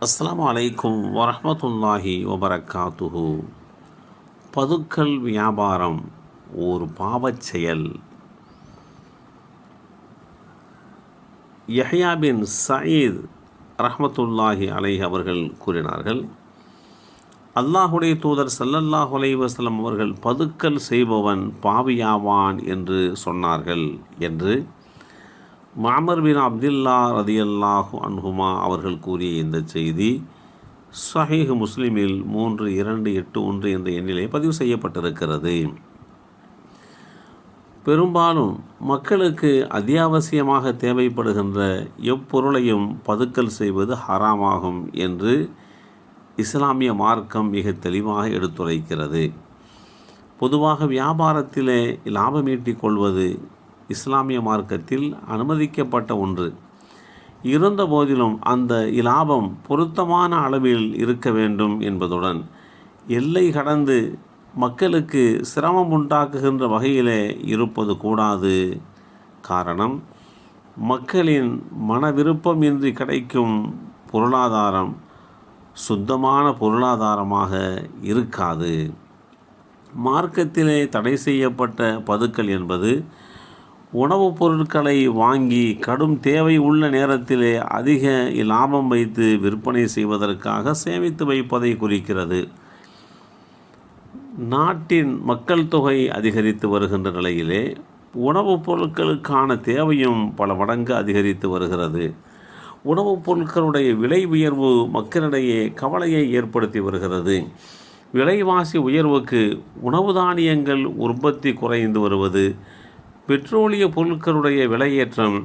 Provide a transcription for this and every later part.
அஸ்ஸலாமு அலைக்கும் வரஹ்மத்துல்லாஹி வபரகாத்துஹு. பதுக்கல் வியாபாரம் ஒரு பாவச் செயல். யஹ்யா பின் சயீத் ரஹ்மத்துல்லாஹி அலைஹி அவர்கள் கூறினார்கள், அல்லாஹுடைய தூதர் ஸல்லல்லாஹு அலைஹி வஸல்லம் அவர்கள் பதுக்கல் செய்பவன் பாவியாவான் என்று சொன்னார்கள் என்று மஅமர் பின் அப்துல்லா ரதியல்லாஹு அன்ஹுமா அவர்கள் கூறிய இந்த செய்தி ஸஹீஹ் முஸ்லிமில் 3281 என்ற எண்ணிலே பதிவு செய்யப்பட்டிருக்கிறது. பெரும்பாலும் மக்களுக்கு அத்தியாவசியமாக தேவைப்படுகின்ற எப்பொருளையும் பதுக்கல் செய்வது ஹராமாகும் என்று இஸ்லாமிய மார்க்கம் மிக தெளிவாக எடுத்துரைக்கிறது. பொதுவாக வியாபாரத்திலே லாபமீட்டிக் கொள்வது இஸ்லாமிய மார்க்கத்தில் அனுமதிக்கப்பட்ட ஒன்று. இருந்த போதிலும் அந்த இலாபம் பொருத்தமான அளவில் இருக்க வேண்டும் என்பதுடன் எல்லை கடந்து மக்களுக்கு சிரமம் உண்டாக்குகின்ற வகையிலே இருப்பது கூடாது. காரணம், மக்களின் மன விருப்பம் இன்றி கிடைக்கும் பொருளாதாரம் சுத்தமான பொருளாதாரமாக இருக்காது. மார்க்கத்திலே தடை செய்யப்பட்ட பதுக்கல் என்பது உணவுப் பொருட்களை வாங்கி கடும் தேவை உள்ள நேரத்திலே அதிக லாபம் வைத்து விற்பனை செய்வதற்காக சேமித்து வைப்பதை குறிக்கிறது. நாட்டின் மக்கள் தொகை அதிகரித்து வருகின்ற நிலையிலே உணவுப் பொருட்களுக்கான தேவையும் பல மடங்கு அதிகரித்து வருகிறது. உணவுப் பொருட்களுடைய விலை உயர்வு மக்களிடையே கவலையை ஏற்படுத்தி வருகிறது. விலைவாசி உயர்வுக்கு உணவு தானியங்கள் உற்பத்தி குறைந்து வருவது, பெட்ரோலிய பொருட்களுடைய விலையேற்றம்,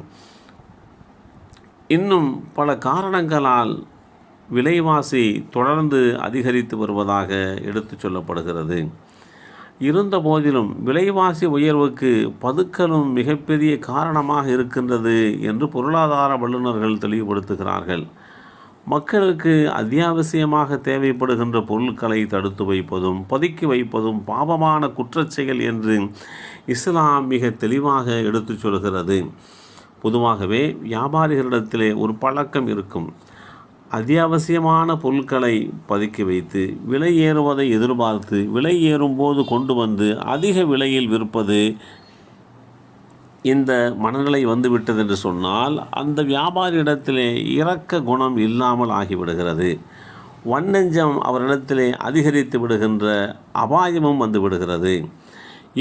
இன்னும் பல காரணங்களால் விலைவாசி தொடர்ந்து அதிகரித்து வருவதாக எடுத்து சொல்லப்படுகிறது. இருந்த போதிலும் விலைவாசி உயர்வுக்கு பதுக்கலும் மிகப்பெரிய காரணமாக இருக்கின்றது என்று பொருளாதார வல்லுநர்கள் தெளிவுபடுத்துகிறார்கள். மக்களுக்கு அத்தியாவசியமாக தேவைப்படுகின்ற பொருட்களை தடுத்து வைப்பதும் பதுக்கி வைப்பதும் பாவமான குற்றச்செயல் என்று இஸ்லாம் மிக தெளிவாக எடுத்து சொல்கிறது. பொதுவாகவே வியாபாரிகளிடத்திலே ஒரு பழக்கம் இருக்கும். அத்தியாவசியமான பொருட்களை பதுக்கி வைத்து விலை ஏறுவதை எதிர்பார்த்து விலை ஏறும்போது கொண்டு வந்து அதிக விலையில் விற்பது. இந்த மனநிலை வந்துவிட்டது என்று சொன்னால் அந்த வியாபாரியிடத்திலே இரக்க குணம் இல்லாமல் ஆகிவிடுகிறது. வன்னெஞ்சம் அவரிடத்திலே அதிகரித்து விடுகின்ற அபாயமும் வந்து விடுகிறது.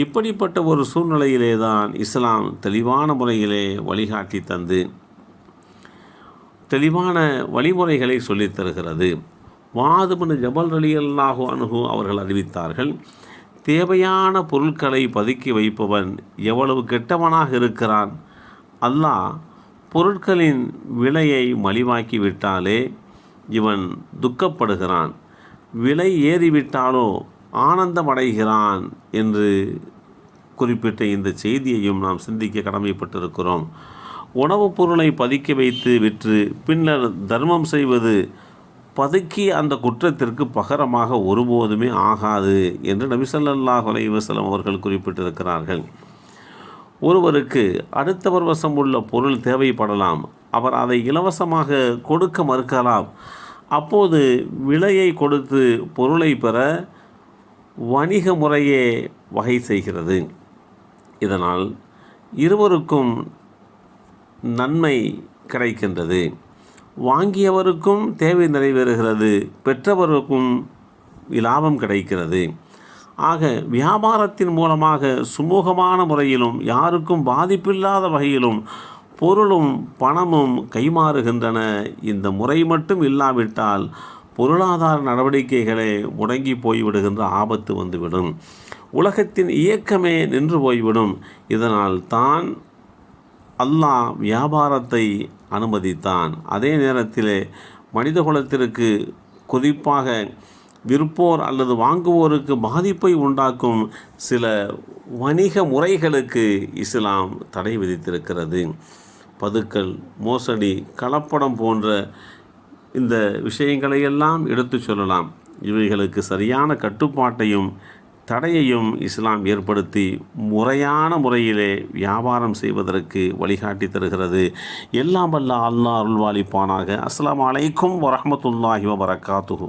இப்படிப்பட்ட ஒரு சூழ்நிலையிலே தான் இஸ்லாம் தெளிவான முறையிலே வழிகாட்டி தந்து தெளிவான வழிமுறைகளை சொல்லித் தருகிறது. முஆது பின் ஜபல் ரலியல்லாஹு அன்ஹு அவர்கள் அறிவித்தார்கள், தேவையான பொருட்களை பதுக்கி வைப்பவன் எவ்வளவு கெட்டவனாக இருக்கிறான். அல்லாஹ் பொருட்களின் விலையை மலிவாக்கி விட்டாலே இவன் துக்கப்படுகிறான், விலை ஏறிவிட்டாலோ ஆனந்தமடைகிறான் என்று குறிப்பிட்ட இந்த செய்தியையும் நாம் சிந்திக்க கடமைப்பட்டிருக்கிறோம். உணவுப் பொருளை பதுக்கி வைத்து விற்று பின்னர் தர்மம் செய்வது பதுக்கி அந்த குற்றத்திற்கு பகரமாக ஒருபோதுமே ஆகாது என்று நபி ஸல்லல்லாஹு அலைஹி வஸல்லம் அவர்கள் குறிப்பிட்டிருக்கிறார்கள். ஒருவருக்கு அடுத்தவர் வசம் உள்ள பொருள் தேவைப்படலாம். அவர் அதை இலவசமாக கொடுக்க மறுக்கலாம். அப்போது விலையை கொடுத்து பொருளை பெற வணிக முறையே வகை செய்கிறது. இதனால் இருவருக்கும் நன்மை கிடைக்கின்றது. வாங்கியவருக்கும் தேவை நிறைவேறுகிறது, பெற்றவருக்கும் லாபம் கிடைக்கிறது. ஆக வியாபாரத்தின் மூலமாக சுமூகமான முறையிலும் யாருக்கும் பாதிப்பில்லாத வகையிலும் பொருளும் பணமும் கைமாறுகின்றன. இந்த முறை மட்டும் இல்லாவிட்டால் பொருளாதார நடவடிக்கைகளே முடங்கி போய்விடுகின்ற ஆபத்து வந்துவிடும். உலகத்தின் இயக்கமே நின்று போய்விடும். இதனால் தான் அல்லாஹ் வியாபாரத்தை அனுமதித்தான். அதே நேரத்தில் மனித குலத்திற்கு குறிப்பாக விற்போர் அல்லது வாங்குவோருக்கு பாதிப்பை உண்டாக்கும் சில வணிக முறைகளுக்கு இஸ்லாம் தடை விதித்திருக்கிறது. பதுக்கல், மோசடி, கலப்படம் போன்ற இந்த விஷயங்களையெல்லாம் எடுத்து சொல்லலாம். இவைகளுக்கு சரியான கட்டுப்பாட்டையும் தடையையும் இஸ்லாம் ஏற்படுத்தி முறையான முறையிலே வியாபாரம் செய்வதற்கு வழிகாட்டி தருகிறது. எல்லாம் வல்ல அல்லாஹ் அருள்வாளிப்பானாக. அஸ்ஸலாமு அலைக்கும் வரஹ்மத்துல்லாஹி வபரகாத்துஹு.